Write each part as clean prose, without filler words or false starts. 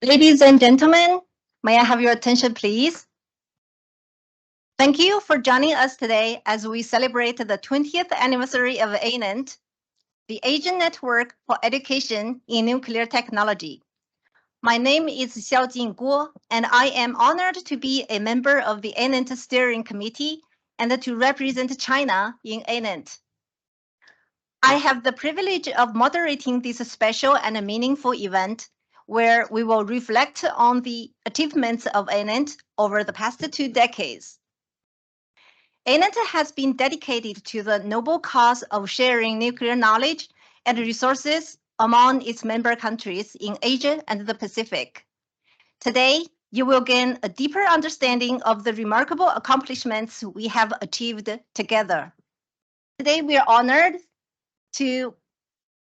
Ladies and gentlemen, may I have your attention, please? Thank you for joining us today as we celebrate the 20th anniversary of ANENT, the Asian Network for Education in Nuclear Technology. My name is Xiaojing Guo, and I am honored to be a member of the ANENT Steering Committee and to represent China in ANENT. I have the privilege of moderating this special and meaningful event where we will reflect on the achievements of ANENT over the past 2 decades. ANENT has been dedicated to the noble cause of sharing nuclear knowledge and resources among its member countries in Asia and the Pacific. Today, you will gain a deeper understanding of the remarkable accomplishments we have achieved together. Today, we are honored to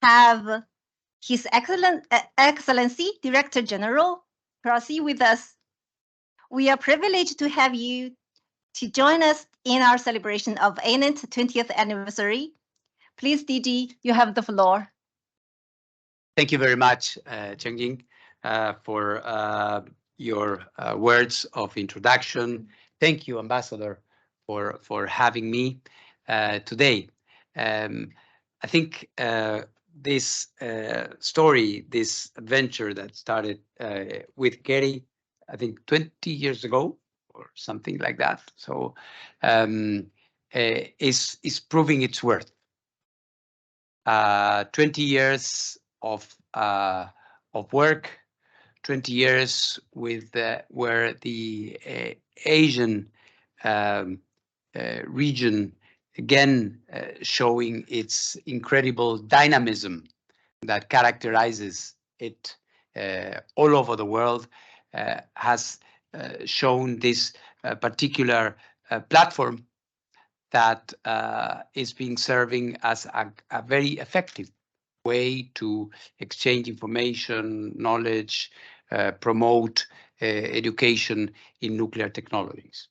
have His Excellency Director General Grossi with us. We are privileged to have you to join us in our celebration of ANENT 20th anniversary. Please, DG, you have the floor. Thank you very much, Chengjing, for your words of introduction. Thank you, Ambassador, for having me today. I think this story, this adventure that started with Gary, I think 20 years ago or something like that. So is proving its worth. 20 years of work, 20 years with where the Asian region again showing its incredible dynamism that characterizes it all over the world, has shown this particular platform that is being serving as a very effective way to exchange information, knowledge, promote education in nuclear technologies.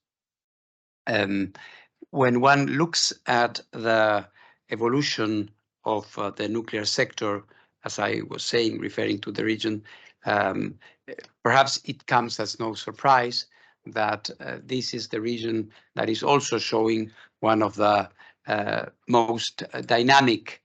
When one looks at the evolution of the nuclear sector, as I was saying, referring to the region, perhaps it comes as no surprise that this is the region that is also showing one of the most dynamic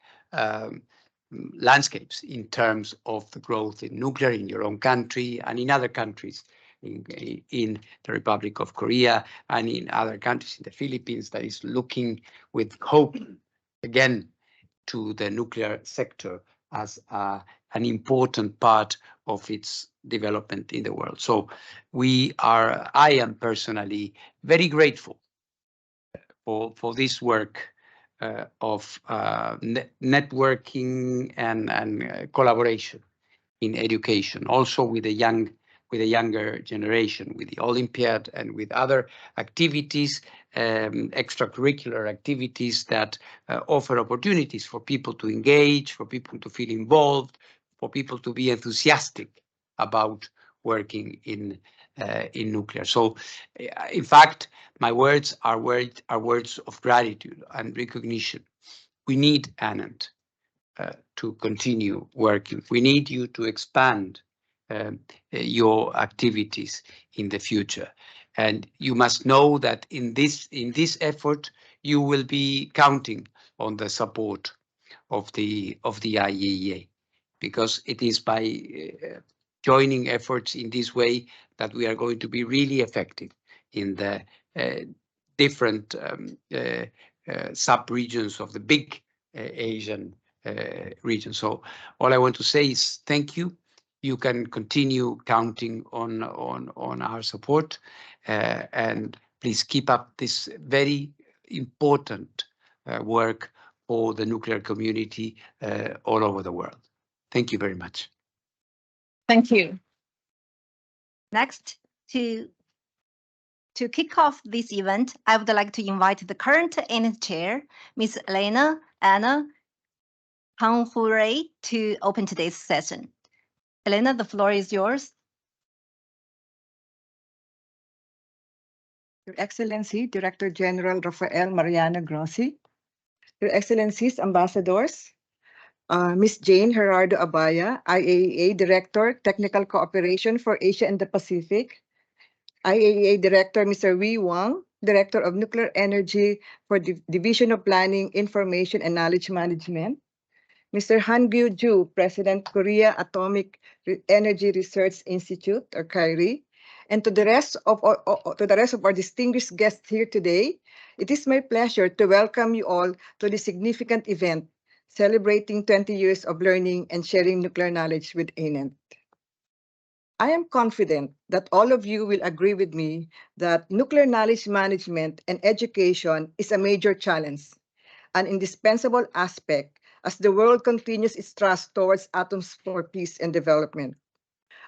landscapes in terms of the growth in nuclear in your own country and in other countries, in the Republic of Korea and in other countries in the Philippines, that is looking with hope again to the nuclear sector as an important part of its development in the world. So I am personally very grateful for this work of networking and collaboration in education, also with the younger generation, with the Olympiad and with other activities, extracurricular activities that offer opportunities for people to engage, for people to feel involved, for people to be enthusiastic about working in nuclear. So, in fact, my words are words of gratitude and recognition. We need ANENT to continue working. We need you to expand your activities in the future, and you must know that in this effort you will be counting on the support of the IAEA, because it is by joining efforts in this way that we are going to be really effective in the different sub-regions of the big Asian region. So all I want to say is thank you. You can continue counting on our support, and please keep up this very important work for the nuclear community all over the world. Thank you very much. Thank you. Next, to kick off this event, I would like to invite the current ANENT chair, Ms. Anna Hanhui, to open today's session. Elena, the floor is yours. Your Excellency, Director General Rafael Mariano Grossi, Your Excellencies, Ambassadors, Ms. Jane Gerardo Abaya, IAEA Director, Technical Cooperation for Asia and the Pacific. IAEA Director, Mr. Wee Wang, Director of Nuclear Energy for the Division of Planning, Information, and Knowledge Management. Mr. Han-gyu Ju, President, Korea Atomic Energy Research Institute, or KAIRI. And to the rest of our distinguished guests here today, it is my pleasure to welcome you all to this significant event, celebrating 20 years of learning and sharing nuclear knowledge with ANENT. I am confident that all of you will agree with me that nuclear knowledge management and education is a major challenge, an indispensable aspect as the world continues its thrust towards atoms for peace and development.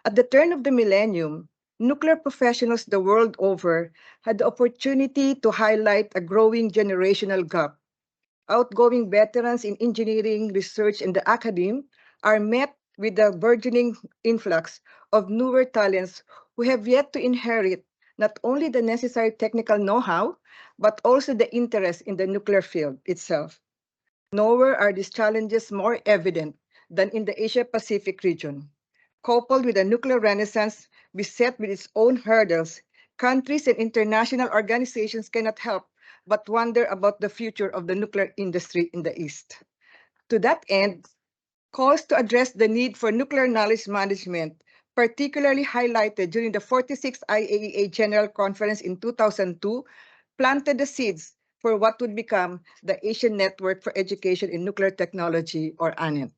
At the turn of the millennium, nuclear professionals the world over had the opportunity to highlight a growing generational gap. Outgoing veterans in engineering, research, and the academe are met with the burgeoning influx of newer talents who have yet to inherit not only the necessary technical know-how, but also the interest in the nuclear field itself. Nowhere are these challenges more evident than in the Asia-Pacific region. Coupled with a nuclear renaissance beset with its own hurdles, countries and international organizations cannot help but wonder about the future of the nuclear industry in the East. To that end, calls to address the need for nuclear knowledge management, particularly highlighted during the 46th IAEA General Conference in 2002, planted the seeds for what would become the Asian Network for Education in Nuclear Technology, or ANENT.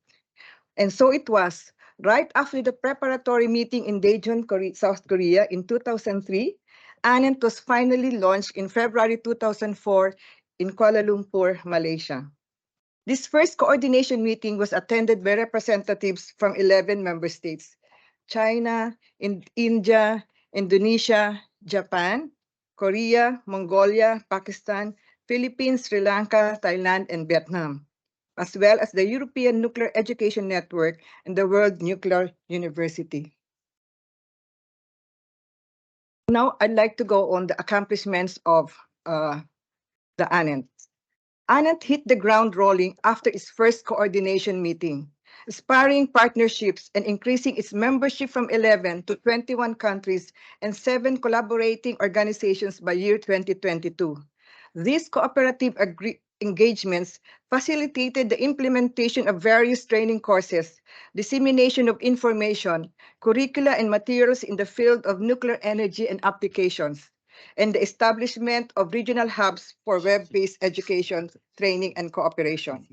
And so it was, right after the preparatory meeting in Daejeon, South Korea in 2003, ANENT was finally launched in February 2004 in Kuala Lumpur, Malaysia. This first coordination meeting was attended by representatives from 11 member states: China, India, Indonesia, Japan, Korea, Mongolia, Pakistan, Philippines, Sri Lanka, Thailand, and Vietnam, as well as the European Nuclear Education Network and the World Nuclear University. Now, I'd like to go on the accomplishments of the ANENT. ANENT hit the ground rolling after its first coordination meeting, sparring partnerships and increasing its membership from 11 to 21 countries and 7 collaborating organizations by year 2022. These cooperative engagements facilitated the implementation of various training courses, dissemination of information, curricula and materials in the field of nuclear energy and applications, and the establishment of regional hubs for web-based education, training, and cooperation.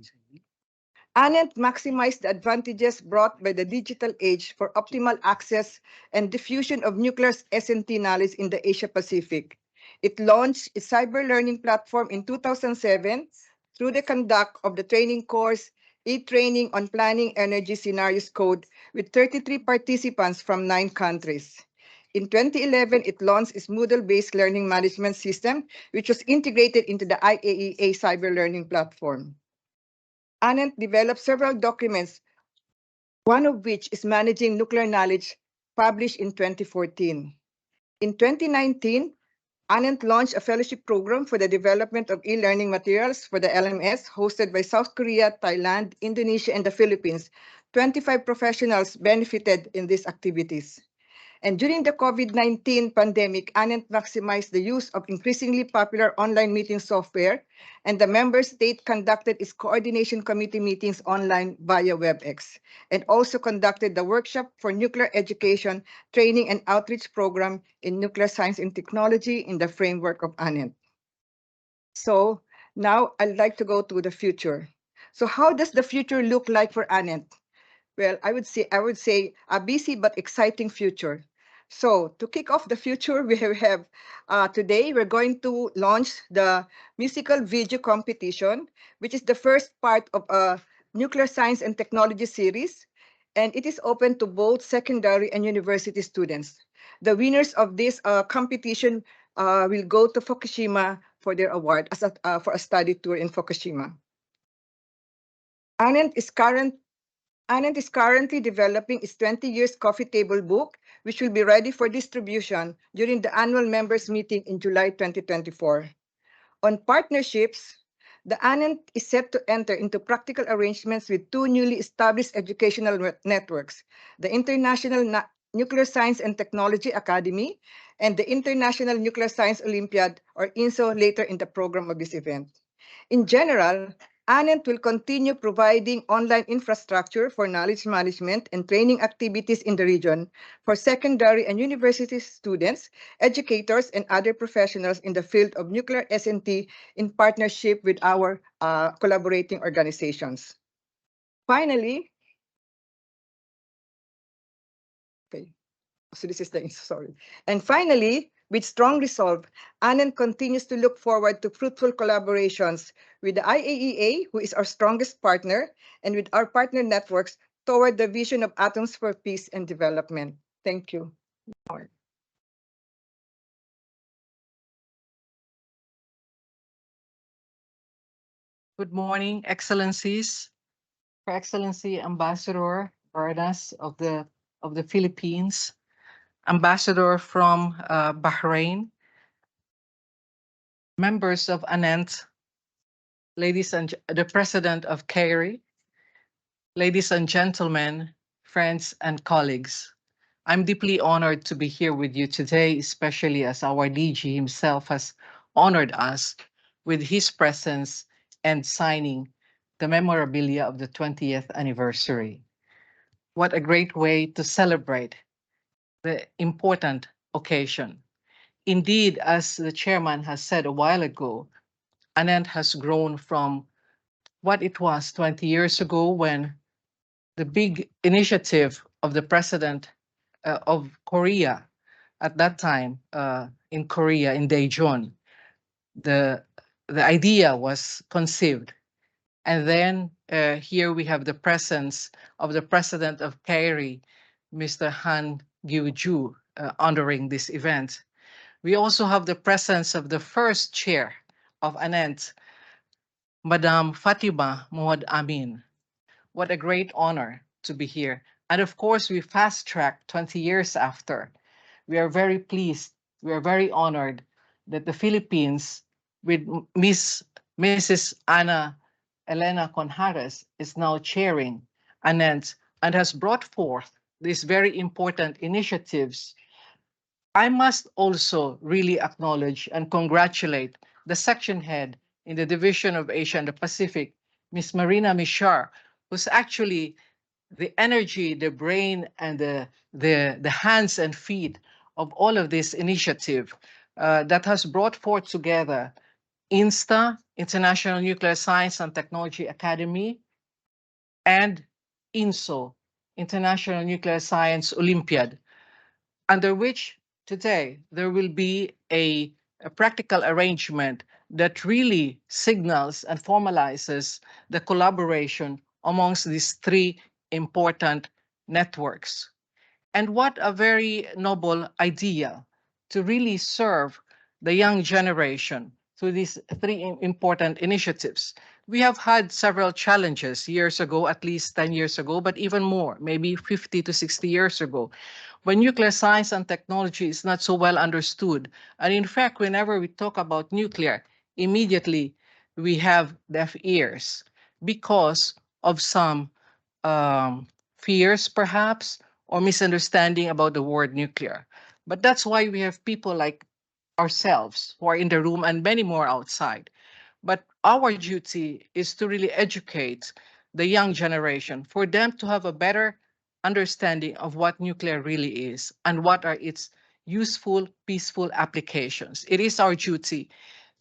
ANENT maximized the advantages brought by the digital age for optimal access and diffusion of nuclear S&T knowledge in the Asia-Pacific. It launched its cyber learning platform in 2007 through the conduct of the training course, e-training on planning energy scenarios code with 33 participants from 9 countries. In 2011, it launched its Moodle-based learning management system, which was integrated into the IAEA cyber learning platform. ANENT developed several documents, one of which is Managing Nuclear Knowledge, published in 2014. In 2019, ANENT launched a fellowship program for the development of e-learning materials for the LMS, hosted by South Korea, Thailand, Indonesia, and the Philippines. 25 professionals benefited in these activities. And during the COVID-19 pandemic, ANENT maximized the use of increasingly popular online meeting software, and the member state conducted its coordination committee meetings online via WebEx, and also conducted the workshop for nuclear education, training, and outreach program in nuclear science and technology in the framework of ANENT. So now I'd like to go to the future. So how does the future look like for ANENT? Well, I would say a busy but exciting future. So to kick off the future, we have today we're going to launch the musical video competition, which is the first part of a nuclear science and technology series, and it is open to both secondary and university students. The winners of this competition will go to Fukushima for their award as for a study tour in Fukushima. ANENT is currently developing its 20 years coffee table book, which will be ready for distribution during the annual members meeting in July 2024. On partnerships, The ANENT is set to enter into practical arrangements with two newly established educational networks, the International Nuclear Science and Technology Academy and the International Nuclear Science Olympiad, or INSO, later in the program of this event. In general, ANENT will continue providing online infrastructure for knowledge management and training activities in the region for secondary and university students, educators, and other professionals in the field of nuclear S&T in partnership with our collaborating organizations. Finally, okay, so this is the, sorry. And finally, with strong resolve, ANENT continues to look forward to fruitful collaborations with the IAEA, who is our strongest partner, and with our partner networks toward the vision of atoms for peace and development. Thank you. Good morning, Excellencies. Her Excellency Ambassador Bardas of the Philippines, Ambassador from Bahrain, members of ANENT, ladies and the President of CARI, ladies and gentlemen, friends and colleagues. I'm deeply honored to be here with you today, especially as our DG himself has honored us with his presence and signing the memorabilia of the 20th anniversary. What a great way to celebrate the important occasion. Indeed, as the chairman has said a while ago, ANENT has grown from what it was 20 years ago when the big initiative of the president of Korea at that time in Korea, in Daejeon, the idea was conceived. And then here we have the presence of the president of CARI, Mr. Han Gyu-ju, honoring this event. We also have the presence of the first chair of ANENT, Madam Fatima Muhammad Amin. What a great honor to be here. And of course, we fast-tracked 20 years after. We are very pleased, we are very honored that the Philippines, with Mrs. Ana Elena Conjares, is now chairing ANENT and has brought forth these very important initiatives. I must also really acknowledge and congratulate the section head in the Division of Asia and the Pacific, Ms. Marina Mishar, who's actually the energy, the brain, and the hands and feet of all of this initiative that has brought forth together INSTA, International Nuclear Science and Technology Academy, and INSO, International Nuclear Science Olympiad, under which today there will be a practical arrangement that really signals and formalizes the collaboration amongst these three important networks. And what a very noble idea to really serve the young generation through these three important initiatives. We have had several challenges years ago, at least 10 years ago, but even more, maybe 50 to 60 years ago, when nuclear science and technology is not so well understood. And in fact, whenever we talk about nuclear, immediately we have deaf ears because of some fears, perhaps, or misunderstanding about the word nuclear. But that's why we have people like ourselves who are in the room and many more outside. But our duty is to really educate the young generation for them to have a better understanding of what nuclear really is and what are its useful, peaceful applications. It is our duty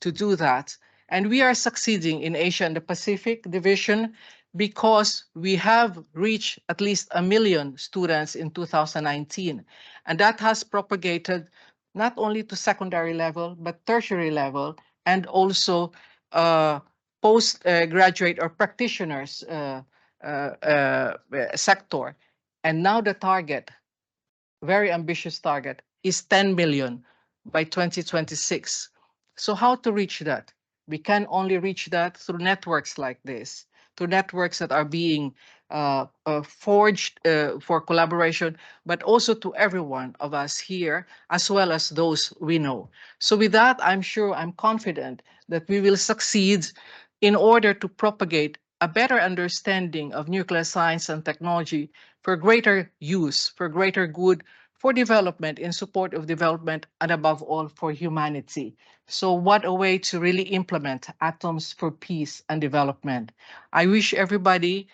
to do that. And we are succeeding in Asia and the Pacific division because we have reached at least 1 million students in 2019. And that has propagated not only to secondary level, but tertiary level, and also postgraduate or practitioners sector. And now the target, very ambitious target, is 10 million by 2026. So how to reach that? We can only reach that through networks like this, through networks that are being forged for collaboration, but also to every one of us here, as well as those we know. So with that, I'm sure, I'm confident that we will succeed in order to propagate a better understanding of nuclear science and technology for greater use, for greater good, for development, in support of development, and above all, for humanity. So what a way to really implement Atoms for Peace and Development. I wish everybody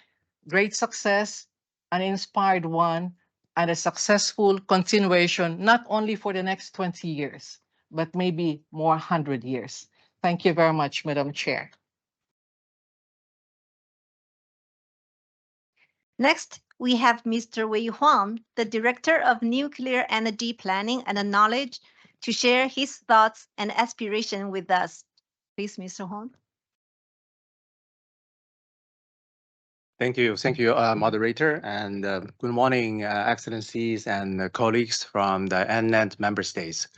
great success, an inspired one, and a successful continuation, not only for the next 20 years, but maybe more 100 years. Thank you very much, Madam Chair. Next, we have Mr. Wei Huang, the Director of Nuclear Energy Planning and Knowledge, to share his thoughts and aspiration with us. Please, Mr. Huang. Thank you, moderator, and good morning, excellencies and colleagues from the ANENT member states.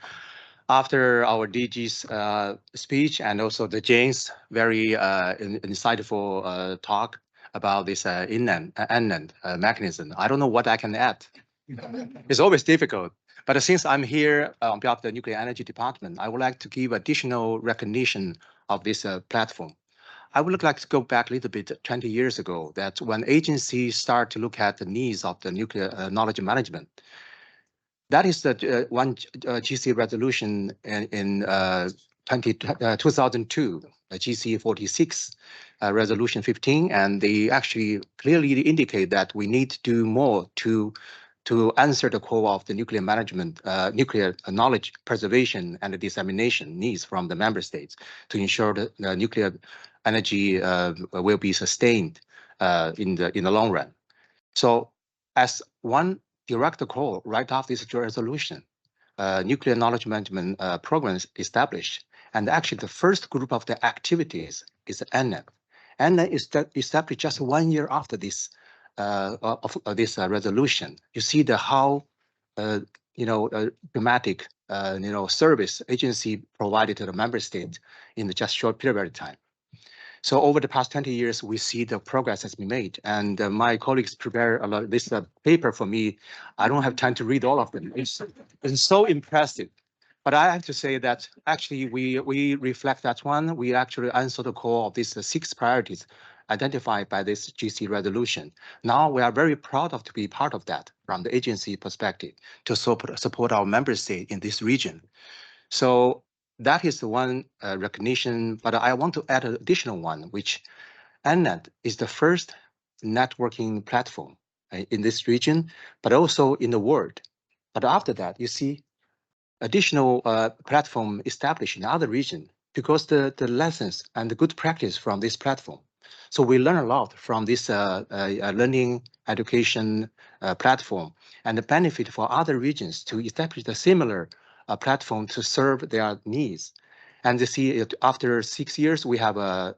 After our DG's speech and also the Jane's very insightful talk about this ANENT mechanism, I don't know what I can add. It's always difficult. But since I'm here on behalf of the Nuclear Energy Department, I would like to give additional recognition of this platform. I would like to go back a little bit 20 years ago, that when agencies start to look at the needs of the nuclear knowledge management, that is the one GC resolution in 2002, GC 46, resolution 15, and they actually clearly indicate that we need to do more to answer the call of the nuclear management, nuclear knowledge preservation and dissemination needs from the member states to ensure that nuclear energy will be sustained in the long run. So as one direct call right after this resolution, nuclear knowledge management programs established. And actually the first group of the activities is ANENT. ANENT is established just 1 year after this this resolution. You see the how dramatic service agency provided to the member state in the just short period of time. So over the past 20 years, we see the progress has been made. And my colleagues prepare a lot of this paper for me. I don't have time to read all of them. It's so impressive. But I have to say that actually we reflect that one. We actually answer the call of these 6 priorities identified by this GC resolution. Now we are very proud of to be part of that from the agency perspective to support our member state in this region. So that is the one recognition, but I want to add an additional one, which ANENT is the first networking platform in this region, but also in the world. But after that, you see additional platform established in other regions because the lessons and the good practice from this platform. So we learn a lot from this learning education platform and the benefit for other regions to establish a similar platform to serve their needs. And you see, after 6 years, we have a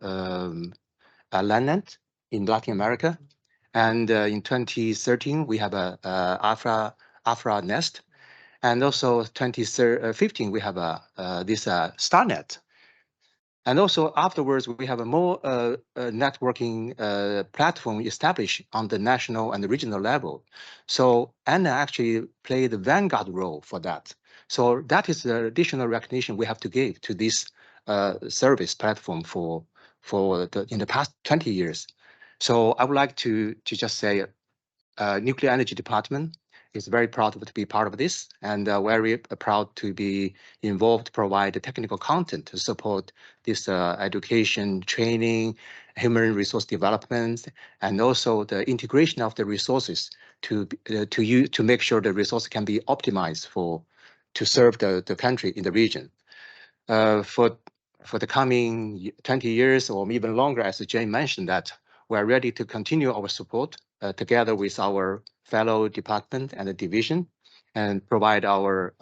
ANENT in Latin America. And in 2013, we have a Afra Nest. And also 2015, we have this StarNet. And also afterwards, we have a more networking platform established on the national and the regional level. So ANENT actually played the vanguard role for that. So that is the additional recognition we have to give to this service platform in the past 20 years. So I would like to just say, Nuclear Energy Department is very proud to be part of this, and very proud to be involved to provide the technical content to support this education, training, human resource development, and also the integration of the resources to make sure the resources can be optimized to serve the country in the region. For the coming 20 years or even longer, as Jane mentioned, that we're ready to continue our support together with our fellow department and the division and provide our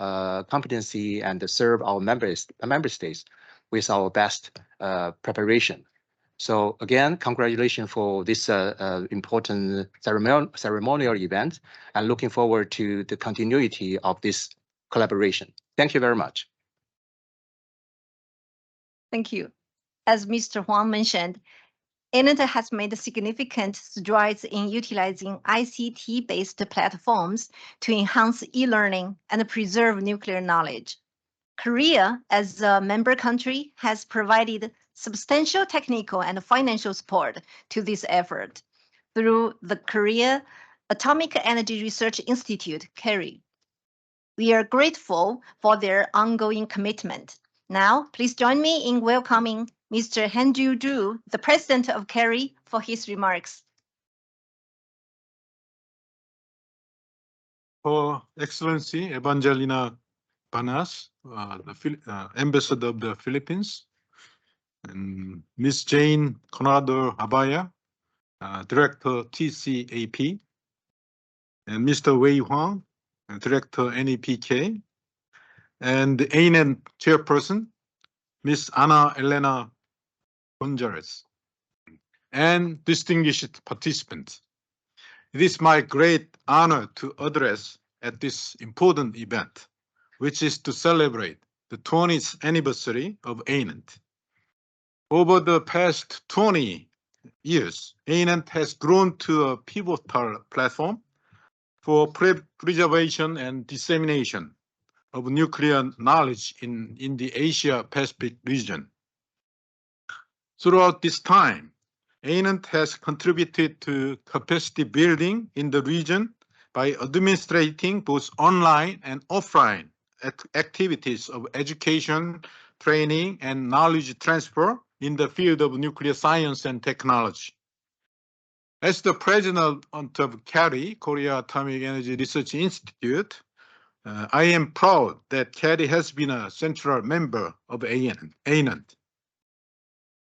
competency and serve our member states with our best preparation. So again, congratulations for this important ceremonial event and looking forward to the continuity of this collaboration. Thank you very much. Thank you. As Mr. Huang mentioned, ANENT has made significant strides in utilizing ICT-based platforms to enhance e-learning and preserve nuclear knowledge. Korea, as a member country, has provided substantial technical and financial support to this effort through the Korea Atomic Energy Research Institute, KERI. We are grateful for their ongoing commitment. Now, please join me in welcoming Mr. Han-ju Ju, the president of KERI, for his remarks. Her Excellency Evangelina Banas, Ambassador of the Philippines, and Ms. Jane Conrado Abaya, Director TCAP, and Mr. Wei Huang, Director NEPK, and the ANENT Chairperson, Ms. Ana Elena Gonzalez, and distinguished participants. It is my great honor to address at this important event, which is to celebrate the 20th anniversary of ANENT. Over the past 20 years, ANENT has grown to a pivotal platform for preservation and dissemination of nuclear knowledge in the Asia-Pacific region. Throughout this time, ANENT has contributed to capacity building in the region by administrating both online and offline activities of education, training, and knowledge transfer in the field of nuclear science and technology. As the president of KERI, Korea Atomic Energy Research Institute, I am proud that KERI has been a central member of ANENT.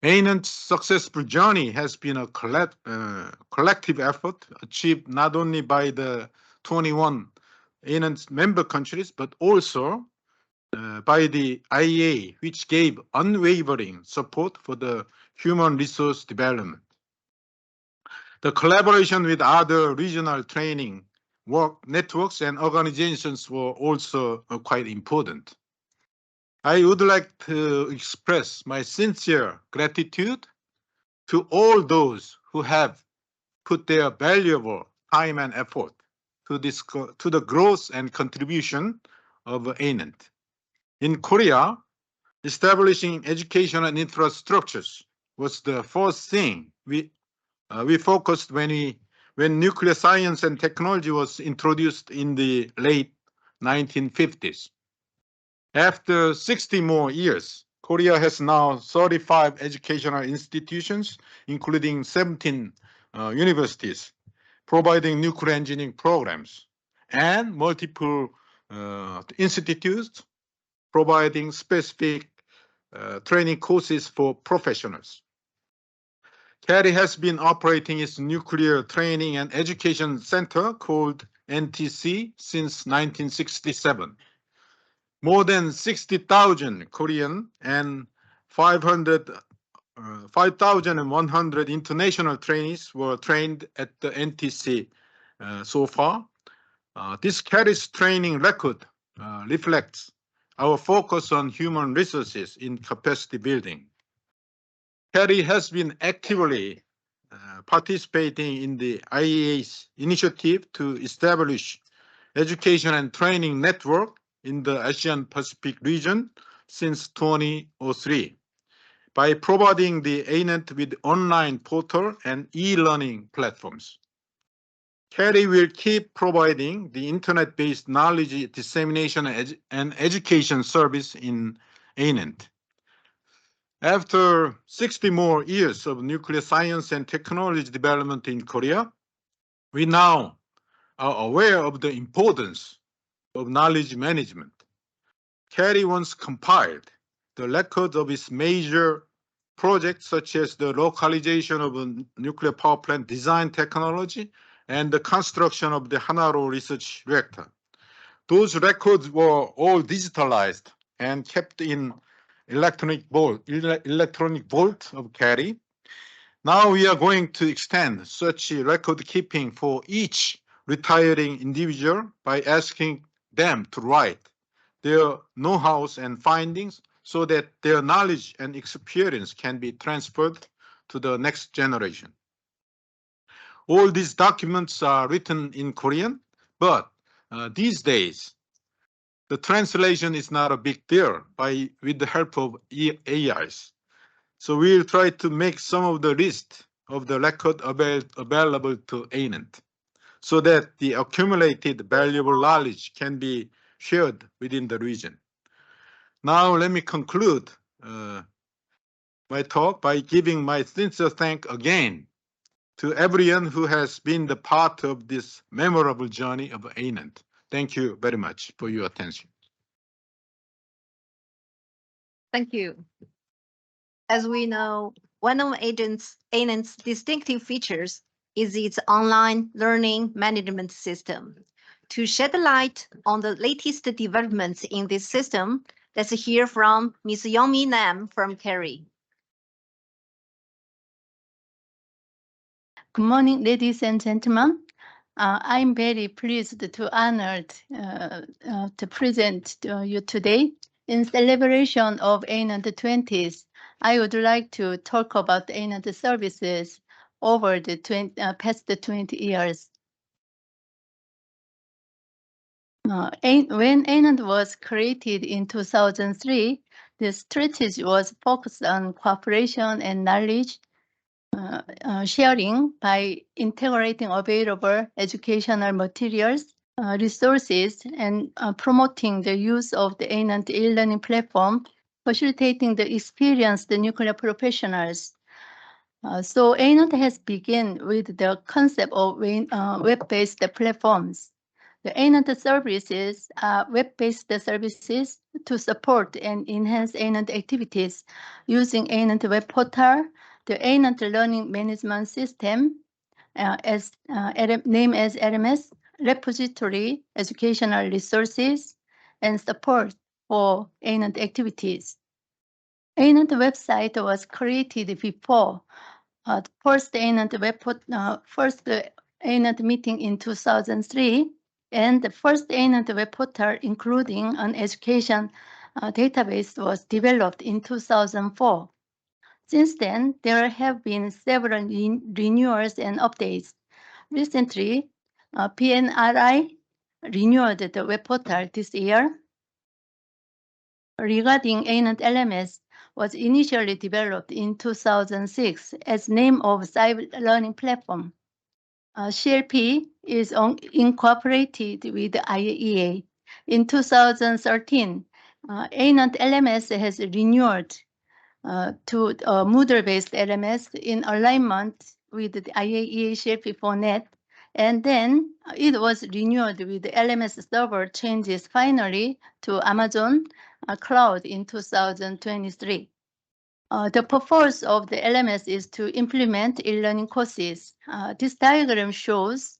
ANENT's successful journey has been a collective effort achieved not only by the 21 ANENT member countries, but also by the IEA, which gave unwavering support for the human resource development. The collaboration with other regional training work networks and organizations were also quite important. I would like to express my sincere gratitude to all those who have put their valuable time and effort to the growth and contribution of ANENT. In Korea, establishing educational infrastructures was the first thing we focused when nuclear science and technology was introduced in the late 1950s. After 60 more years, Korea has now 35 educational institutions, including 17 universities, providing nuclear engineering programs, and multiple institutes providing specific training courses for professionals. KERI has been operating its nuclear training and education center called NTC since 1967. More than 60,000 Korean and 5,100 international trainees were trained at the NTC so far. This KERI's training record reflects our focus on human resources in capacity building. KERI has been actively participating in the IEA's initiative to establish education and training network in the Asian Pacific region since 2003 by providing the ANENT with online portal and e-learning platforms. KERI will keep providing the internet-based knowledge dissemination and education service in ANENT. After 60 more years of nuclear science and technology development in Korea, we now are aware of the importance of knowledge management. KERI once compiled the record of its major projects, such as the localization of a nuclear power plant design technology and the construction of the Hanaro Research Reactor. Those records were all digitalized and kept in electronic vault of KERI. Now we are going to extend such record keeping for each retiring individual by asking them to write their know-hows and findings so that their knowledge and experience can be transferred to the next generation. All these documents are written in Korean, but these days, the translation is not a big deal with the help of AIs. So we'll try to make some of the list of the record available to ANENT so that the accumulated valuable knowledge can be shared within the region. Now let me conclude my talk by giving my sincere thanks again to everyone who has been the part of this memorable journey of ANENT. Thank you very much for your attention. Thank you. As we know, one of ANENT's distinctive features is its online learning management system. To shed light on the latest developments in this system, let's hear from Ms. Youngmi Nam from CARI. Good morning, ladies and gentlemen. I'm very pleased to honored to present you today. In celebration of ANENT 20th, I would like to talk about ANENT services over the past 20 years. When ANENT was created in 2003, the strategy was focused on cooperation and knowledge sharing by integrating available educational materials, resources, and promoting the use of the ANENT e-learning platform, facilitating the experienced nuclear professionals. So ANENT has begun with the concept of web-based platforms. The ANENT services are web-based services to support and enhance ANENT activities using ANENT web portal, the ANENT Learning Management System, named as LMS, repository, educational resources, and support for ANENT activities. ANENT website was created before first ANENT ANENT meeting in 2003, and the first ANENT web portal, including an education database, was developed in 2004. Since then, there have been several renewals and updates. Recently, PNRI renewed the web portal this year. Regarding ANENT LMS, was initially developed in 2006 as name of cyber learning platform. CLP is incorporated with the IAEA. In 2013, ANENT LMS has renewed to Moodle-based LMS in alignment with the IAEA CLP for NET, and then it was renewed with the LMS server changes finally to Amazon Cloud in 2023. The purpose of the LMS is to implement e-learning courses. This diagram shows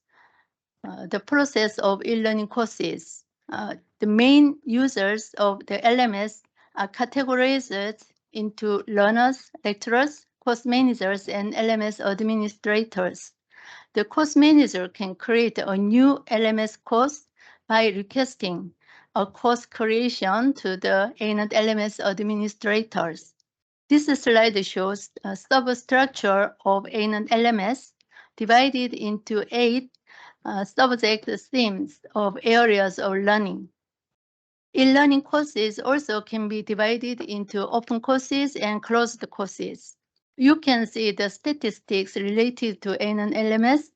the process of e-learning courses. The main users of the LMS are categorized into learners, lecturers, course managers, and LMS administrators. The course manager can create a new LMS course by requesting a course creation to the ANENT LMS administrators. This slide shows a substructure of ANENT LMS divided into 8 subject themes of areas of learning. E-learning courses also can be divided into open courses and closed courses. You can see the statistics related to ANENT LMS.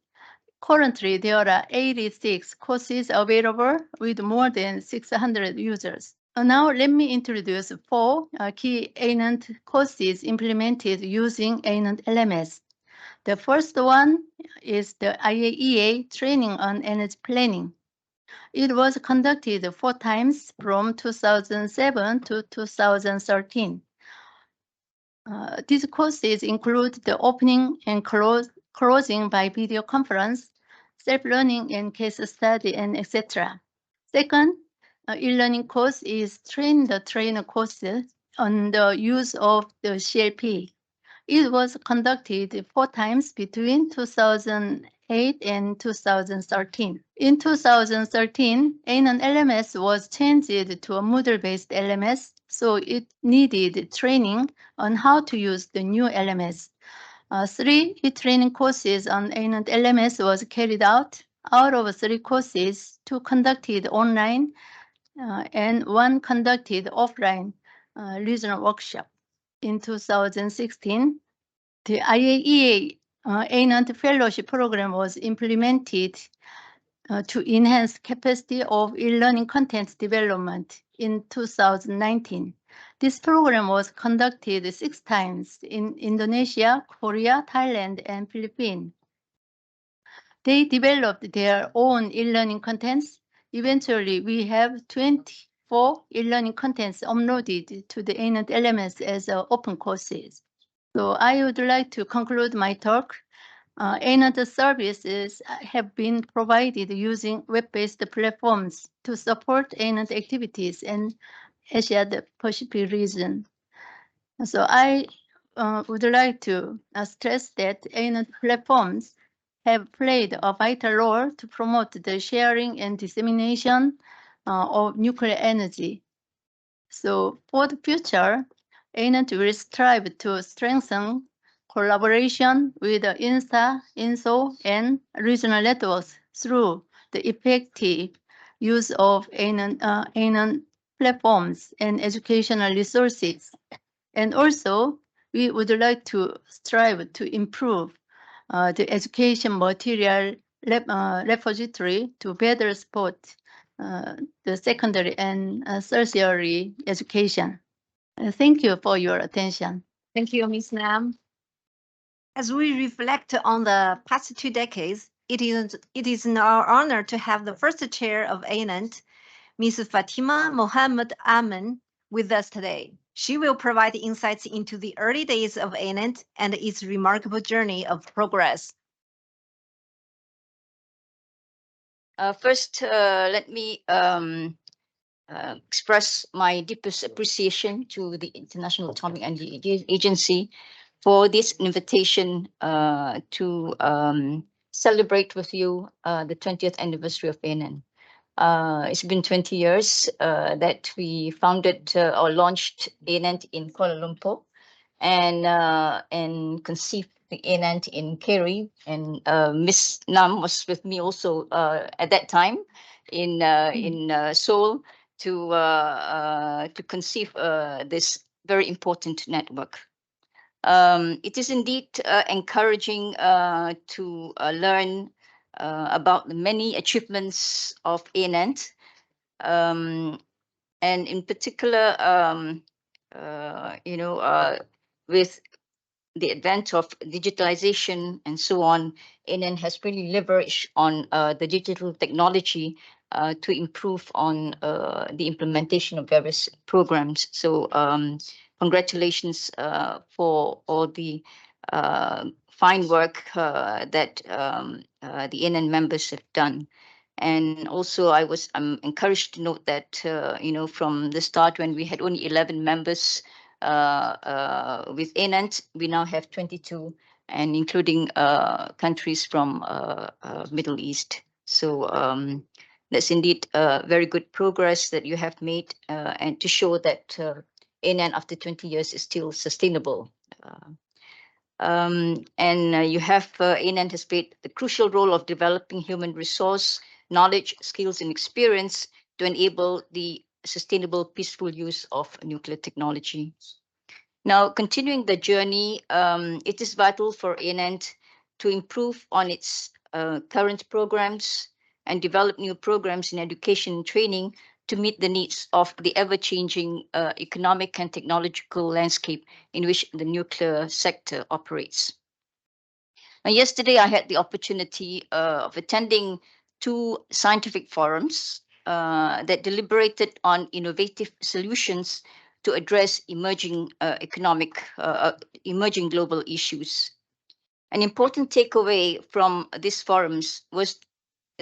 Currently, there are 86 courses available with more than 600 users. Now, let me introduce 4 key ANENT courses implemented using ANENT LMS. The first one is the IAEA training on energy planning. It was conducted 4 times from 2007 to 2013. These courses include the opening and closing by video conference, self-learning and case study, and etc. Second, e-learning course is train the trainer course on the use of the CLP. It was conducted 4 times between 2008 and 2013. In 2013, ANENT LMS was changed to a Moodle-based LMS, so it needed training on how to use the new LMS. 3 e-training courses on ANENT LMS was carried out. Out of 3 courses, 2 conducted online and 1 conducted offline regional workshop. in 2016, the IAEA ANENT Fellowship Program was implemented to enhance capacity of e-learning content development in 2019. This program was conducted 6 times in Indonesia, Korea, Thailand, and Philippines. They developed their own e-learning contents. Eventually, we have 24 e-learning contents uploaded to the ANENT LMS as open courses. So I would like to conclude my talk. ANENT services have been provided using web-based platforms to support ANENT activities in Asia Pacific region. So I would like to stress that ANENT platforms have played a vital role to promote the sharing and dissemination of nuclear energy. So for the future, ANENT will strive to strengthen collaboration with the INSO, and regional networks through the effective use of ANENT platforms and educational resources. And also, we would like to strive to improve the education material repository to better support the secondary and tertiary education. Thank you for your attention. Thank you, Ms. Nam. As we reflect on the past 2 decades, it is our honor to have the first chair of ANENT, Ms. Fatima Mohammed Aman, with us today. She will provide insights into the early days of ANENT and its remarkable journey of progress. First, let me express my deepest appreciation to the International Atomic Energy Agency for this invitation to celebrate with you the 20th anniversary of ANENT. It's been 20 years that we founded or launched ANENT in Kuala Lumpur and conceived the ANENT in Kerry. And Miss Nam was with me also at that time in Seoul to conceive this very important network. It is indeed encouraging to learn about the many achievements of ANENT, and in particular, with the advent of digitalization and so on, ANENT has really leveraged on the digital technology to improve on the implementation of various programs. So congratulations for all the fine work that the ANENT members have done. And also I'm encouraged to note that, from the start when we had only 11 members with ANENT, we now have 22, and including countries from Middle East. So that's indeed very good progress that you have made, and to show that ANENT after 20 years is still sustainable. And you have ANENT has played the crucial role of developing human resource, knowledge, skills, and experience to enable the sustainable, peaceful use of nuclear technology. Now, continuing the journey, it is vital for ANENT to improve on its current programs and develop new programs in education and training to meet the needs of the ever-changing economic and technological landscape in which the nuclear sector operates. Now, yesterday, I had the opportunity of attending 2 scientific forums that deliberated on innovative solutions to address emerging emerging global issues. An important takeaway from these forums was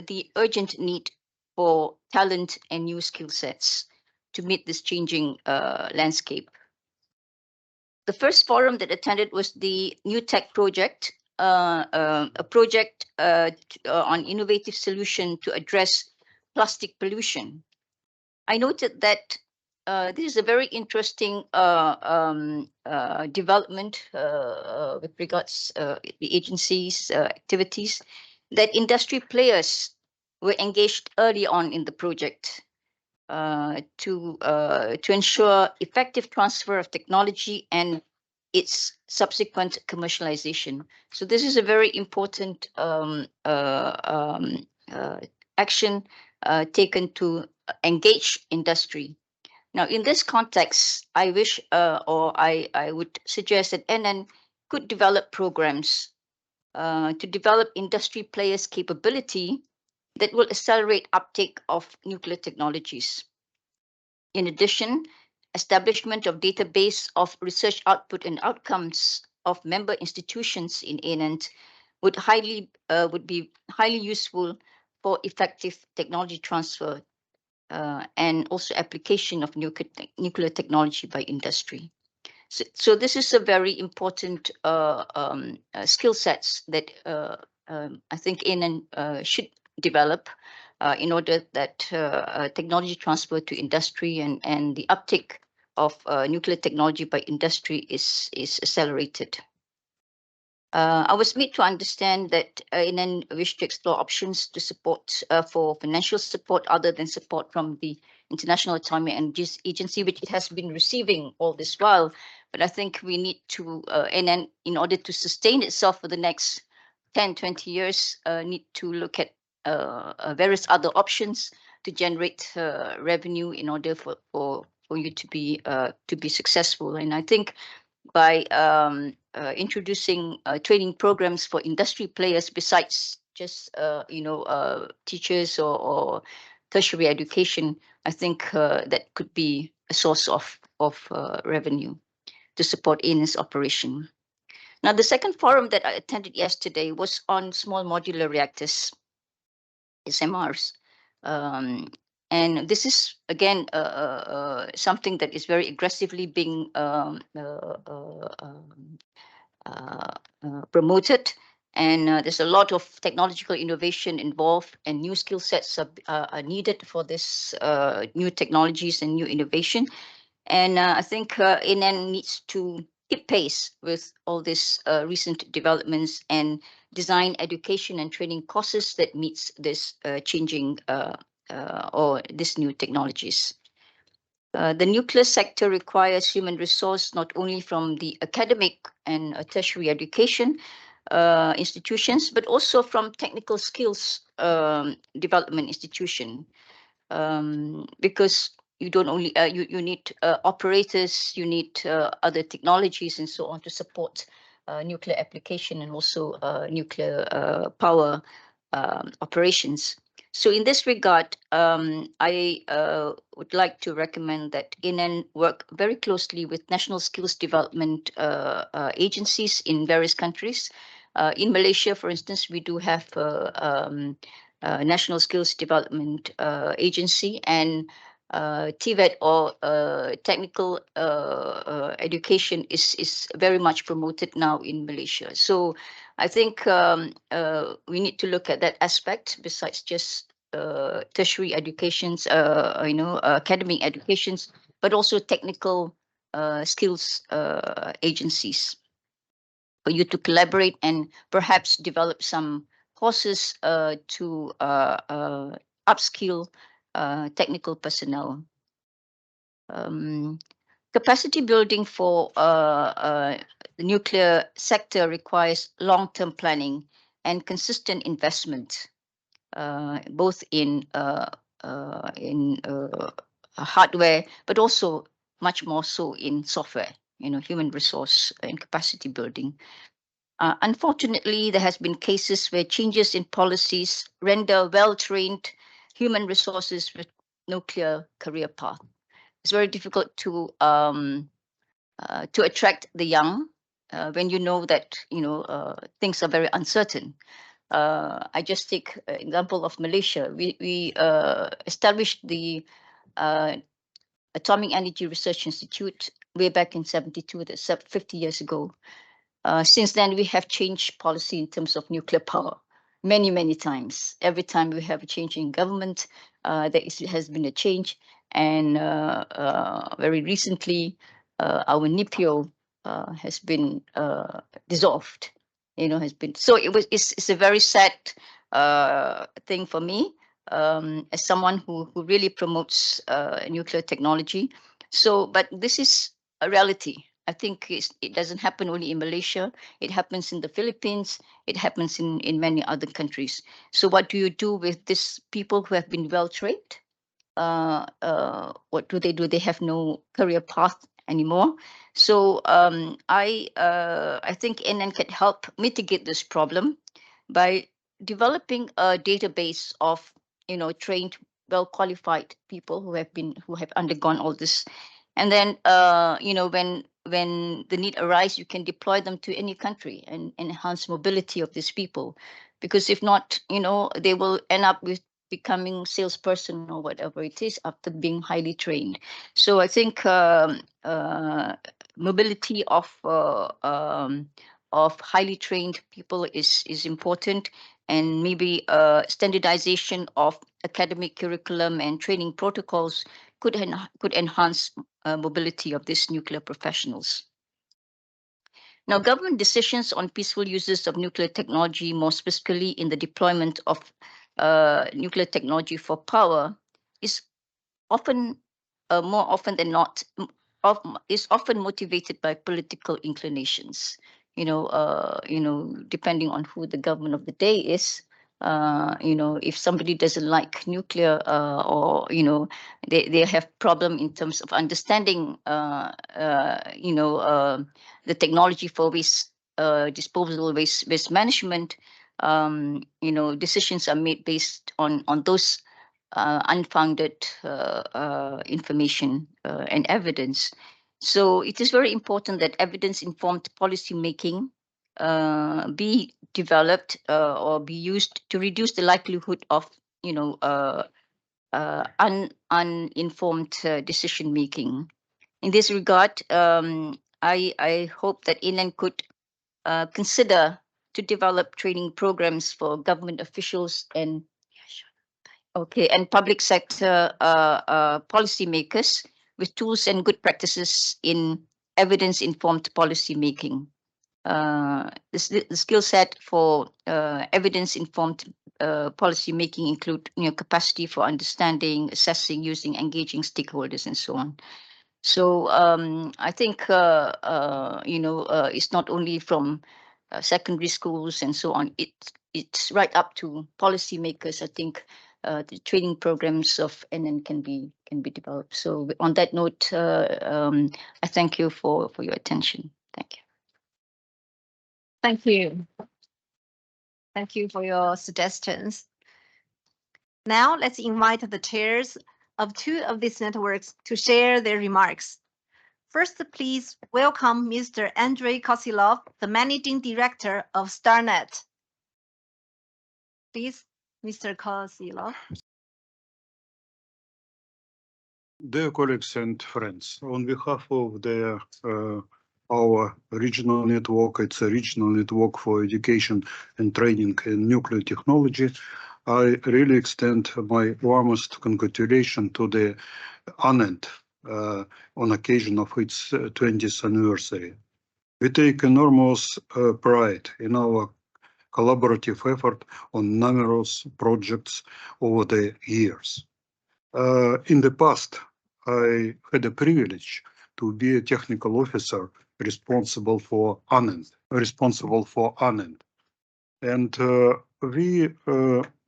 the urgent need for talent and new skill sets to meet this changing landscape. The first forum that attended was the New Tech Project, a project on innovative solution to address plastic pollution. I noted that this is a very interesting development with regards the agency's activities, that industry players were engaged early on in the project to ensure effective transfer of technology and its subsequent commercialization. So this is a very important action taken to engage industry. Now, in this context, I wish or I would suggest that ANENT could develop programs to develop industry players' capability that will accelerate uptake of nuclear technologies. In addition, establishment of database of research output and outcomes of member institutions in ANENT would be highly useful for effective technology transfer and also application of nuclear technology by industry. So this is a very important skill sets that I think ANENT should develop in order that technology transfer to industry and the uptake of nuclear technology by industry is accelerated. I was made to understand that ANENT wish to explore options to support for financial support other than support from the International Atomic Energy Agency, which it has been receiving all this while. But I think we need to, ANENT, in order to sustain itself for the next 10, 20 years, need to look at various other options to generate revenue in order for you to be successful. And I think by introducing training programs for industry players besides just teachers or tertiary education, I think that could be a source of revenue to support ANENT's operation. Now, the second forum that I attended yesterday was on small modular reactors, SMRs. And this is, again, something that is very aggressively being promoted. And there's a lot of technological innovation involved, and new skill sets are needed for this new technologies and new innovation. And I think ANENT needs to keep pace with all these recent developments and design education and training courses that meets this changing or these new technologies. The nuclear sector requires human resource not only from the academic and tertiary education institutions, but also from technical skills development institution, because you don't only you need operators, you need other technologies and so on to support nuclear application and also nuclear power operations. So in this regard, I would like to recommend that ANENT work very closely with national skills development agencies in various countries. In Malaysia, for instance, we do have National Skills Development Agency, and TVET or technical education is very much promoted now in Malaysia. So I think we need to look at that aspect besides just tertiary educations, academic educations, but also technical skills agencies for you to collaborate and perhaps develop some courses to upskill technical personnel. Capacity building for the nuclear sector requires long-term planning and consistent investment, both in hardware, but also much more so in software, human resource and capacity building. Unfortunately, there has been cases where changes in policies render well-trained human resources with no clear career path. It's very difficult to attract the young when you know that things are very uncertain. I just take an example of Malaysia. We established the Atomic Energy Research Institute way back in 1972, that's 50 years ago. Since then, we have changed policy in terms of nuclear power many, many times. Every time we have a change in government, there has been a change. And very recently, our NIPIO has been dissolved. So it's a very sad thing for me as someone who really promotes nuclear technology. So, but this is a reality. I think it doesn't happen only in Malaysia. It happens in the Philippines. It happens in many other countries. So what do you do with these people who have been well trained? What do? They have no career path anymore. So I think ANENT can help mitigate this problem by developing a database of trained, well qualified people who have undergone all this, and then when the need arises, you can deploy them to any country and enhance mobility of these people, because if not, they will end up with becoming salesperson or whatever it is after being highly trained. So I think mobility of highly trained people is important, and maybe standardization of academic curriculum and training protocols could enhance mobility of these nuclear professionals. Now, government decisions on peaceful uses of nuclear technology, more specifically in the deployment of nuclear technology for power, is often, more often than not, is often motivated by political inclinations. Depending on who the government of the day is. If somebody doesn't like nuclear, or they have problem in terms of understanding, the technology for waste disposal, waste management, decisions are made based on those unfounded information and evidence. So it is very important that evidence-informed policy making be developed or be used to reduce the likelihood of uninformed decision making. In this regard, I hope that ANENT could consider to develop training programs for government officials and public sector policymakers with tools and good practices in evidence-informed policy making. The skill set for evidence-informed policy making include capacity for understanding, assessing, using, engaging stakeholders, and so on. So I think it's not only from secondary schools and so on. It's right up to policymakers. I think the training programs of ANENT can be developed. So on that note, I thank you for your attention. Thank you. Thank you. Thank you for your suggestions. Now let's invite the chairs of two of these networks to share their remarks. First, please welcome Mr. Andrei Kosilov, the Managing Director of StarNet. Please, Mr. Kosilov. Dear colleagues and friends, on behalf of our regional network, it's a regional network for education and training in nuclear technology, I really extend my warmest congratulations to the ANENT on occasion of its 20th anniversary. We take enormous pride in our collaborative effort on numerous projects over the years. In the past, I had the privilege to be a technical officer responsible for ANENT. And we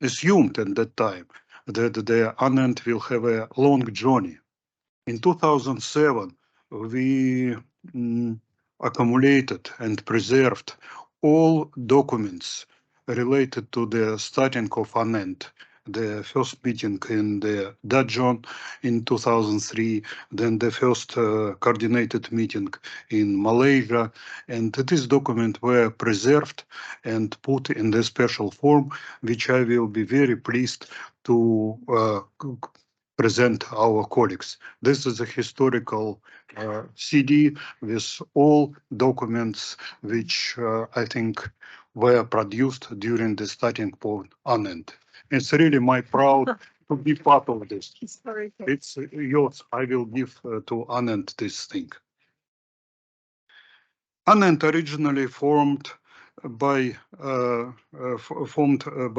assumed at that time that the ANENT will have a long journey. In 2007, we accumulated and preserved all documents related to the starting of ANENT. The first meeting in the Daejeon in 2003, then the first coordinated meeting in Malaysia, and this document were preserved and put in the special form, which I will be very pleased to present our colleagues. This is a historical CD with all documents which I think were produced during the starting point ANENT. It's really my proud to be part of this. It's yours. I will give to ANENT this thing. ANENT originally formed by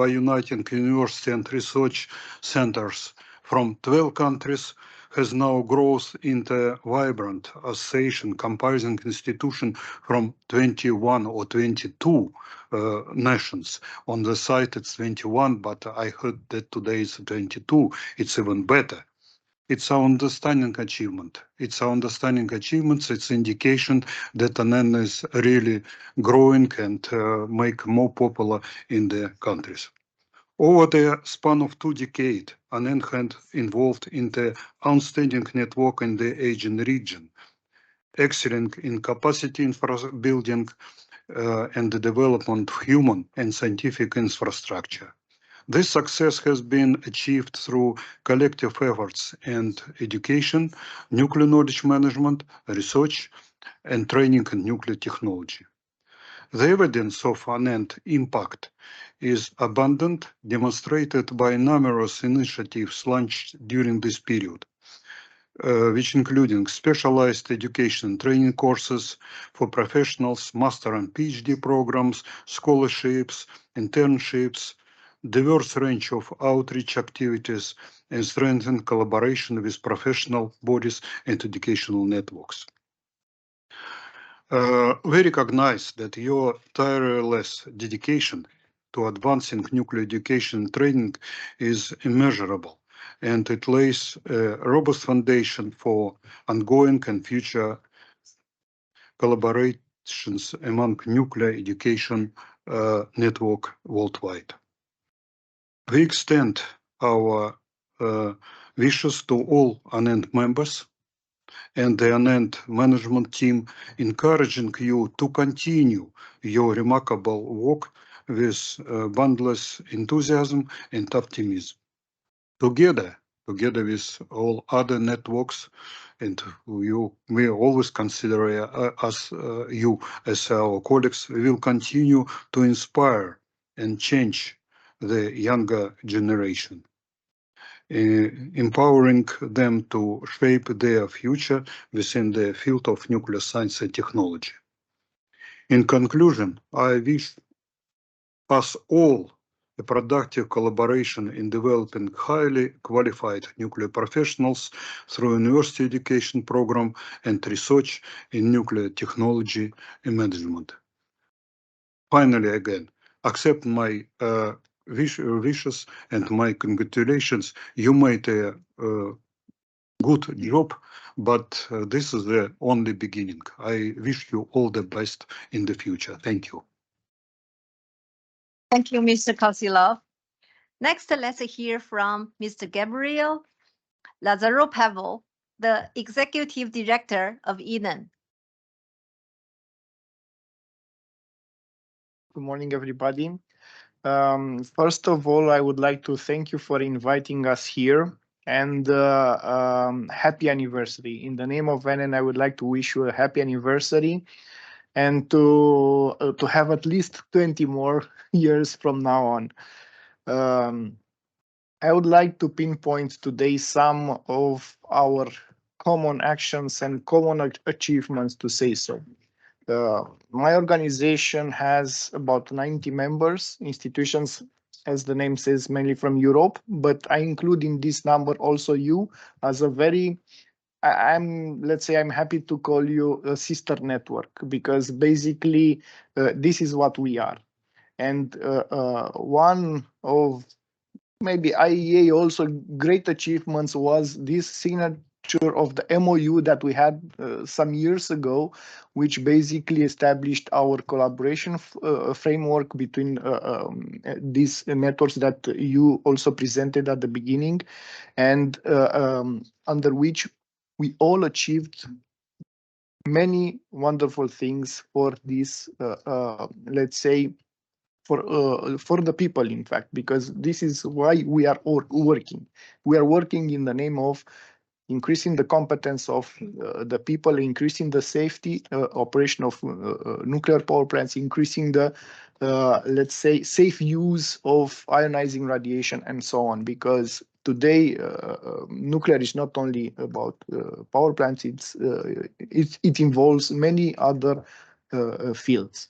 uniting university and research centers from 12 countries has now growth into vibrant association comprising institutions from 21 or 22 nations. On the site it's 21, but I heard that today it's 22. It's even better. It's our understanding achievement. It's our understanding achievements. It's indication that ANENT is really growing and make more popular in the countries. Over the span of 2 decades, ANENT had involved in the outstanding network in the Asian region, excelling in capacity building and the development of human and scientific infrastructure. This success has been achieved through collective efforts and education, nuclear knowledge management, research, and training in nuclear technology. The evidence of ANENT impact is abundant, demonstrated by numerous initiatives launched during this period, which including specialized education and training courses for professionals, master and PhD programs, scholarships, internships, diverse range of outreach activities, and strengthened collaboration with professional bodies and educational networks. We recognize that your tireless dedication to advancing nuclear education and training is immeasurable, and it lays a robust foundation for ongoing and future collaborations among nuclear education network worldwide. We extend our wishes to all ANENT members and the ANENT management team, encouraging you to continue your remarkable work with boundless enthusiasm and optimism. Together with all other networks, and we always consider you as our colleagues, we will continue to inspire and change the younger generation, empowering them to shape their future within the field of nuclear science and technology. In conclusion, I wish us all a productive collaboration in developing highly qualified nuclear professionals through university education program and research in nuclear technology and management. Finally, again, accept my wishes and my congratulations. You made a good job, but this is the only beginning. I wish you all the best in the future. Thank you. Thank you, Mr. Kosilov. Next, let's hear from Mr. Gabriel Lazarow-Pavel, the Executive Director of ANENT. Good morning, everybody. First of all, I would like to thank you for inviting us here, and happy anniversary. In the name of ANENT, I would like to wish you a happy anniversary and to have at least 20 more years from now on. I would like to pinpoint today some of our common actions and common achievements, to say so. My organization has about 90 members, institutions, as the name says, mainly from Europe, but I include in this number also you as a very, let's say, I'm happy to call you a sister network, because basically this is what we are. And one of maybe IEA also great achievements was this signature of the MOU that we had some years ago, which basically established our collaboration framework between these networks that you also presented at the beginning, and under which we all achieved many wonderful things for this, let's say, for the people, in fact, because this is why we are all working. We are working in the name of increasing the competence of the people, increasing the safety operation of nuclear power plants, increasing the, let's say, safe use of ionizing radiation, and so on. Because today, nuclear is not only about power plants, it involves many other fields.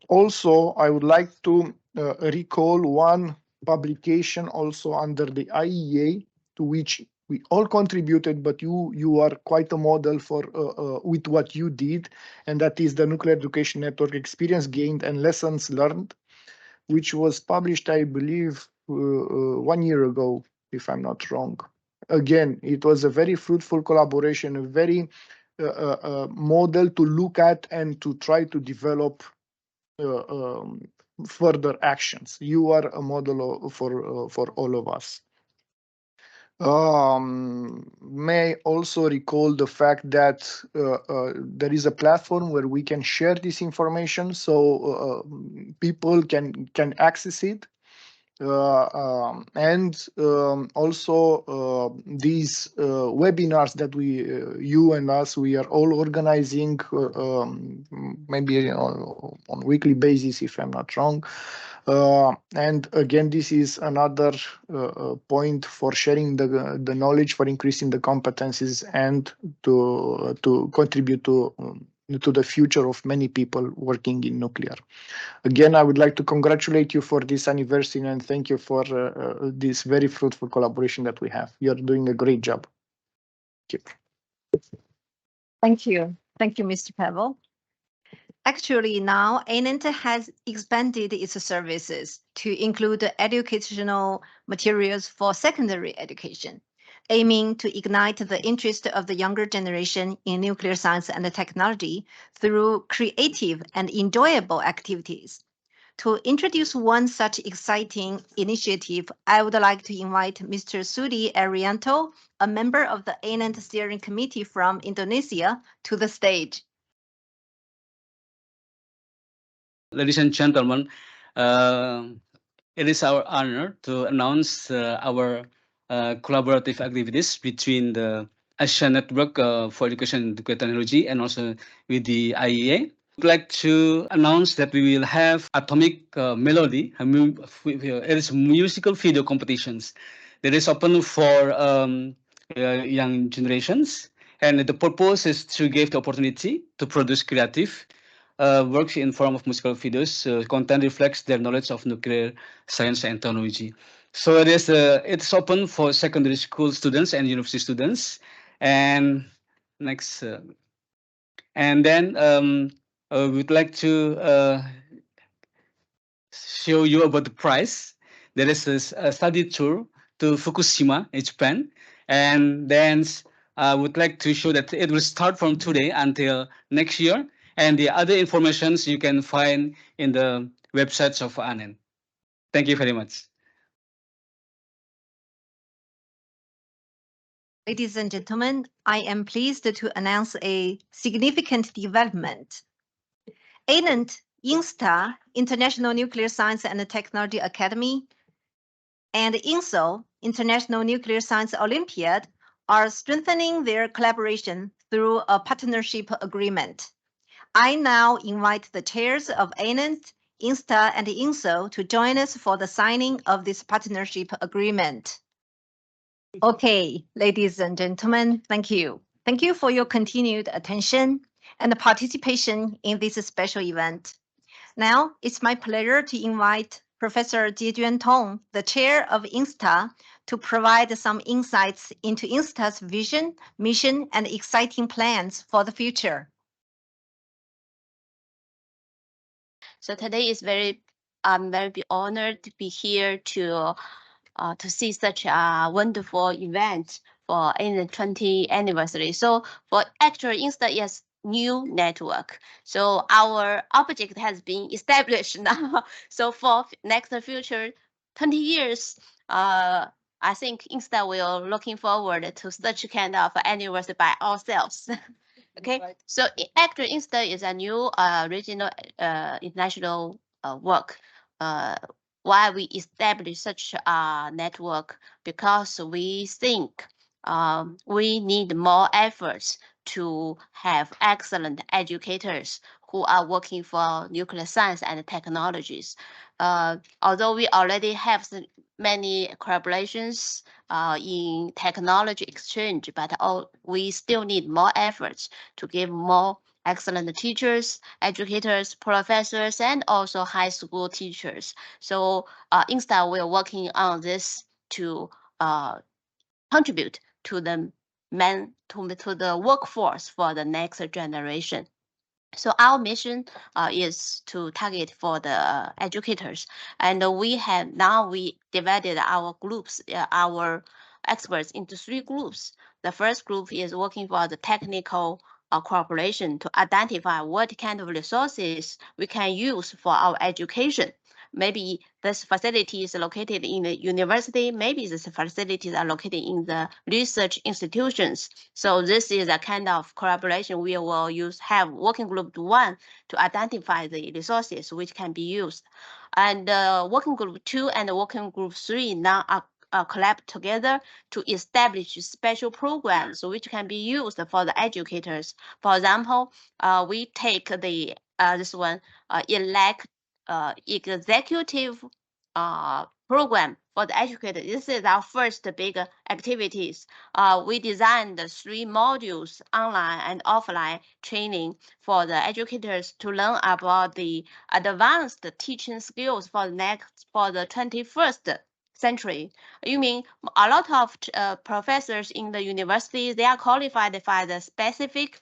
Also, I would like to recall one publication also under the IEA, to which We all contributed, but you are quite a model for with what you did, and that is the Nuclear Education Network Experience Gained and Lessons Learned, which was published, I believe, 1 year ago, if I'm not wrong. Again, it was a very fruitful collaboration, a very model to look at and to try to develop further actions. You are a model for all of us. May also recall the fact that there is a platform where we can share this information, so people can access it. And also these webinars that you and us, we are all organizing, maybe on weekly basis, if I'm not wrong. And again, this is another point for sharing the knowledge, for increasing the competencies, and to contribute to the future of many people working in nuclear. Again, I would like to congratulate you for this anniversary and thank you for this very fruitful collaboration that we have. You're doing a great job. Thank you. Thank you. Thank you, Mr. Pavel. Actually, now ANENT has expanded its services to include educational materials for secondary education, aiming to ignite the interest of the younger generation in nuclear science and technology through creative and enjoyable activities. To introduce one such exciting initiative, I would like to invite Mr. Sudi Arianto, a member of the ANENT Steering Committee from Indonesia, to the stage. Ladies and gentlemen, it is our honor to announce our collaborative activities between the Asia Network for Education and Technology and also with the IEA. I'd like to announce that we will have Atomic Melody. It is musical video competitions that is open for young generations. And the purpose is to give the opportunity to produce creative works in form of musical videos. Content reflects their knowledge of nuclear science and technology. So it's open for secondary school students and university students. And next, and then we'd like to show you about the prize. There is a study tour to Fukushima in Japan, and then I would like to show that it will start from today until next year. And the other informations you can find in the websites of ANENT. Thank you very much. Ladies and gentlemen, I am pleased to announce a significant development. ANENT, INSTA, International Nuclear Science and Technology Academy, and INSO, International Nuclear Science Olympiad, are strengthening their collaboration through a partnership agreement. I now invite the chairs of ANENT, INSTA, and INSO to join us for the signing of this partnership agreement. Okay, ladies and gentlemen, thank you. Thank you for your continued attention and participation in this special event. Now, it's my pleasure to invite Professor Jiejuan Tong, the chair of INSTA, to provide some insights into INSTA's vision, mission, and exciting plans for the future. So today is I'm very honored to be here to see such a wonderful event for in the 20th anniversary. So for actually INSTA is new network. So our object has been established now. So for next future 20 years, I think INSTA will looking forward to such kind of anniversary by ourselves. Okay, right. So actually INSTA is a new regional international work. Why we establish such a network? Because we think we need more efforts to have excellent educators who are working for nuclear science and technologies. Although we already have many collaborations in technology exchange, but we still need more efforts to give more excellent teachers, educators, professors, and also high school teachers. So INSTA, we're working on this to contribute to the to the workforce for the next generation. So our mission is to target for the educators, and we divided our groups, our experts into 3 groups. The first group is working for the technical cooperation to identify what kind of resources we can use for our education. Maybe this facility is located in the university, maybe this facilities are located in the research institutions. So this is a kind of collaboration we will have working group 1 to identify the resources which can be used. And working group 2 and working group 3 now are collab together to establish special programs which can be used for the educators. For example, we take the this one executive program for the educator. This is our first big activities. We designed 3 modules, online and offline training for the educators to learn about the advanced teaching skills for the 21st century. You mean a lot of professors in the university, they are qualified for the specific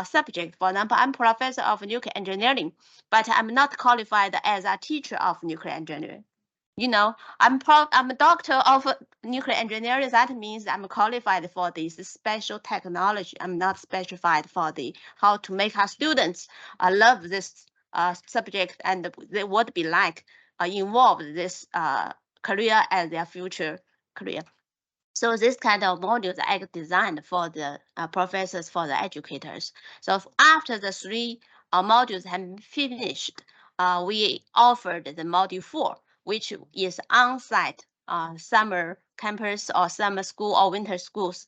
subject. For example, I'm professor of nuclear engineering, but I'm not qualified as a teacher of nuclear engineering. You know, I'm a doctor of nuclear engineering. That means I'm qualified for this special technology. I'm not specified for how to make our students love this subject and they would be like involved this career as their future career. So this kind of modules are designed for the professors, for the educators. So after the 3 modules have been finished, we offered the module 4, which is on-site summer campus or summer school or winter schools.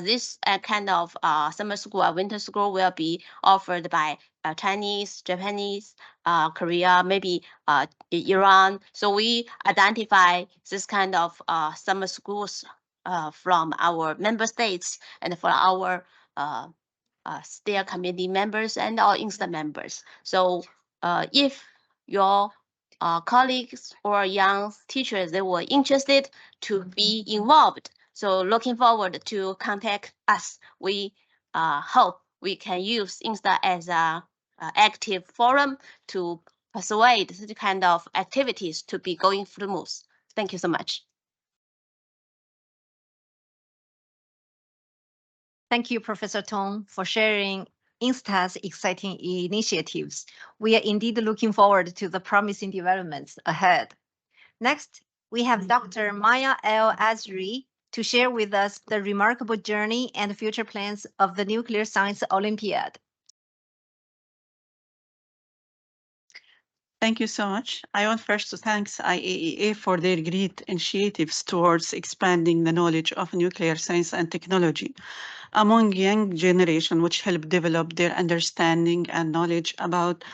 This kind of summer school or winter school will be offered by Chinese, Japanese, Korea, maybe Iran. So we identify this kind of summer schools from our member states and for our steering committee members and our INSTA members. So if your colleagues or young teachers, they were interested to be involved, so looking forward to contact us. We hope we can use INSTA as a active forum to persuade this kind of activities to be going smooth. Thank you so much. Thank you, Professor Tong, for sharing INSTA's exciting initiatives. We are indeed looking forward to the promising developments ahead. Next, we have Dr. Maya El Azri to share with us the remarkable journey and future plans of the Nuclear Science Olympiad. Thank you so much. I want first to thank IAEA for their great initiatives towards expanding the knowledge of nuclear science and technology among young generation, which help develop their understanding and knowledge about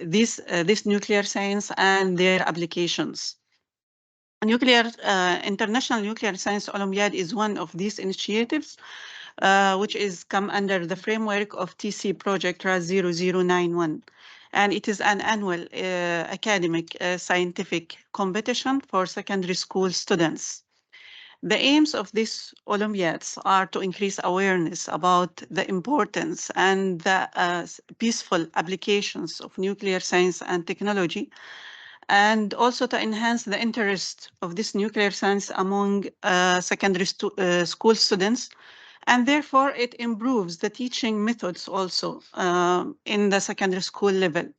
this nuclear science and their applications. International Nuclear Science Olympiad is one of these initiatives, which is come under the framework of TC Project RAS 0091. And it is an annual academic scientific competition for secondary school students. The aims of these Olympiads are to increase awareness about the importance and the peaceful applications of nuclear science and technology, and also to enhance the interest of this nuclear science among secondary school students. And therefore, it improves the teaching methods also in the secondary school level.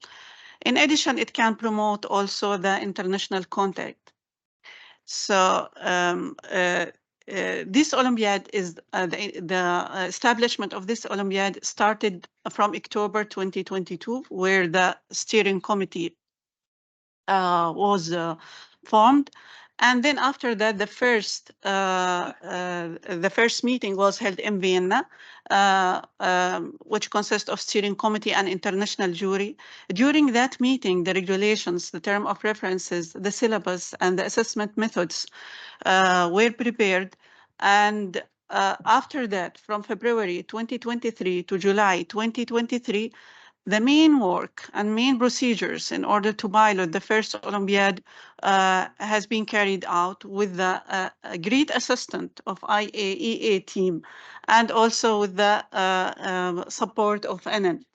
In addition, it can promote also the international contact. So this Olympiad is the establishment of this Olympiad started from October 2022, where the steering committee was formed. And then after that, the first meeting was held in Vienna, which consists of steering committee and international jury. During that meeting, the regulations, the term of references, the syllabus, and the assessment methods were prepared. And after that, from February 2023 to July 2023, The main work and main procedures in order to pilot the first Olympiad has been carried out with the great assistance of IAEA team and also with the support of ANENT.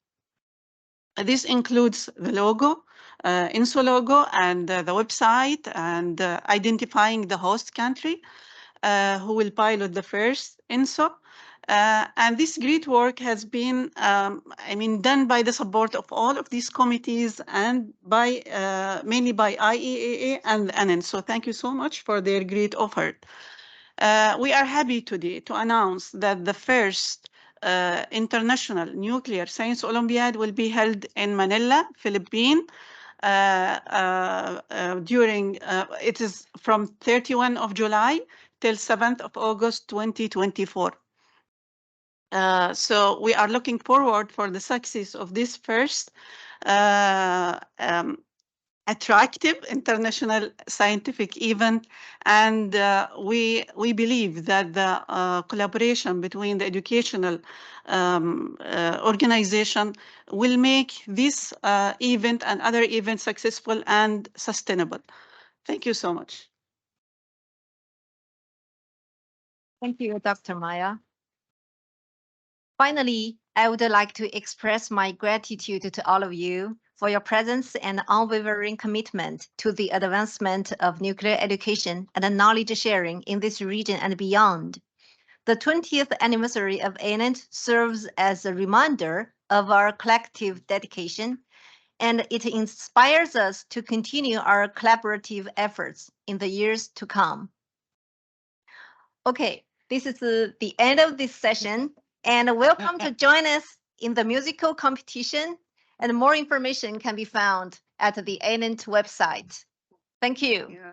This includes the logo, INSO logo, and the website, and identifying the host country who will pilot the first INSO. And this great work has been, done by the support of all of these committees and by mainly by IAEA and ANENT. So thank you so much for their great effort. We are happy today to announce that the first International Nuclear Science Olympiad will be held in Manila, Philippines. It is from 31 of July till 7th of August 2024. So we are looking forward for the success of this first attractive international scientific event, and we believe that the collaboration between the educational organization will make this event and other events successful and sustainable. Thank you so much. Thank you, Dr. Maya. Finally, I would like to express my gratitude to all of you for your presence and unwavering commitment to the advancement of nuclear education and knowledge sharing in this region and beyond. The 20th anniversary of ANENT serves as a reminder of our collective dedication, and it inspires us to continue our collaborative efforts in the years to come. Okay, this is the end of this session, and welcome to join us in the musical competition, and more information can be found at the ANENT website. Thank you. Yeah.